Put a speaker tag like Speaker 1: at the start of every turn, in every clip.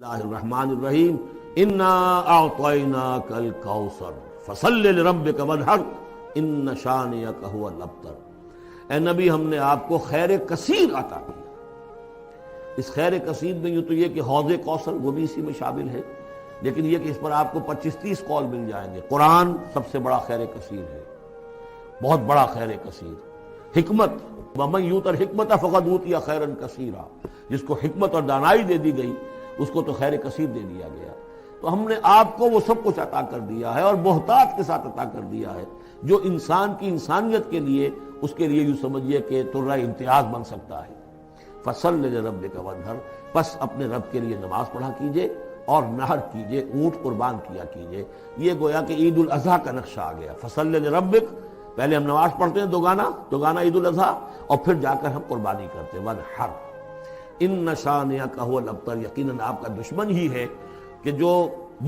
Speaker 1: اللہ الرحمن الرحیم انا اعطیناک الکوثر فصل لربک وانحر ان شانئک هو الابتر۔ اے نبی، ہم نے آپ کو خیر کثیر عطا کیا۔ اس خیر کثیر میں یوں تو یہ کہ حوض کوثر وہ بھی اسی میں شامل ہے، لیکن یہ کہ اس پر آپ کو 25-30 قول مل جائیں گے۔ قرآن سب سے بڑا خیر کثیر ہے، بہت بڑا خیر کثیر۔ حکمت، ومن یؤت الحکمت فقد اوتی خیرا کثیرا، جس کو حکمت اور دانائی دے دی گئی اس کو تو خیر کثیر دے دیا گیا۔ تو ہم نے آپ کو وہ سب کچھ عطا کر دیا ہے اور محتاط کے ساتھ عطا کر دیا ہے، جو انسان کی انسانیت کے لیے، اس کے لیے یوں سمجھیے کہ ترہ امتیاز بن سکتا ہے۔ فصل لربک وانحر، پس اپنے رب کے لیے نماز پڑھا کیجئے اور نحر کیجئے، اونٹ قربان کیا کیجئے۔ یہ گویا کہ عید الاضحیٰ کا نقشہ آ گیا۔ فصل لربک، پہلے ہم نماز پڑھتے ہیں دوگانا عید الاضحیٰ، اور پھر جا کر ہم قربانی کرتے ہیں۔ وانحر ان شانئک هو الابتر، یقیناً آپ کا دشمن ہی ہے کہ جو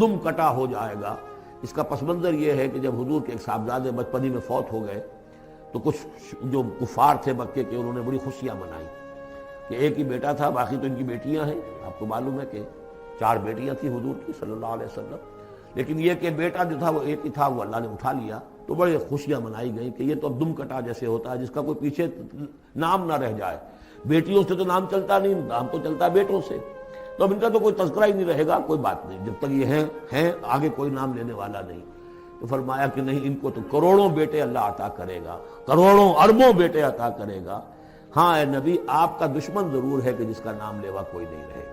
Speaker 1: دم کٹا ہو جائے گا۔ اس کا پس منظر یہ ہے کہ جب حضور کے ایک صاحبزادے بچپن ہی میں فوت ہو گئے تو کچھ جو کفار تھے مکے کے، انہوں نے بڑی خوشیاں منائی کہ ایک ہی بیٹا تھا، باقی تو ان کی بیٹیاں ہیں۔ آپ کو معلوم ہے کہ 4 بیٹیاں تھیں حضور کی صلی اللہ علیہ وسلم، لیکن یہ کہ بیٹا جو تھا وہ ایک ہی تھا، وہ اللہ نے اٹھا لیا۔ تو بڑے خوشیاں منائی گئیں کہ یہ تو اب دم کٹا جیسے ہوتا ہے جس کا کوئی پیچھے نام نہ رہ جائے۔ بیٹیوں سے تو نام چلتا نہیں، نام تو چلتا ہے بیٹوں سے، تو اب ان کا تو کوئی تذکرہ ہی نہیں رہے گا۔ کوئی بات نہیں، جب تک یہ ہیں آگے کوئی نام لینے والا نہیں۔ تو فرمایا کہ نہیں، ان کو تو کروڑوں بیٹے اللہ عطا کرے گا، کروڑوں اربوں بیٹے عطا کرے گا۔ ہاں اے نبی، آپ کا دشمن ضرور ہے کہ جس کا نام لیوا کوئی نہیں رہے گا۔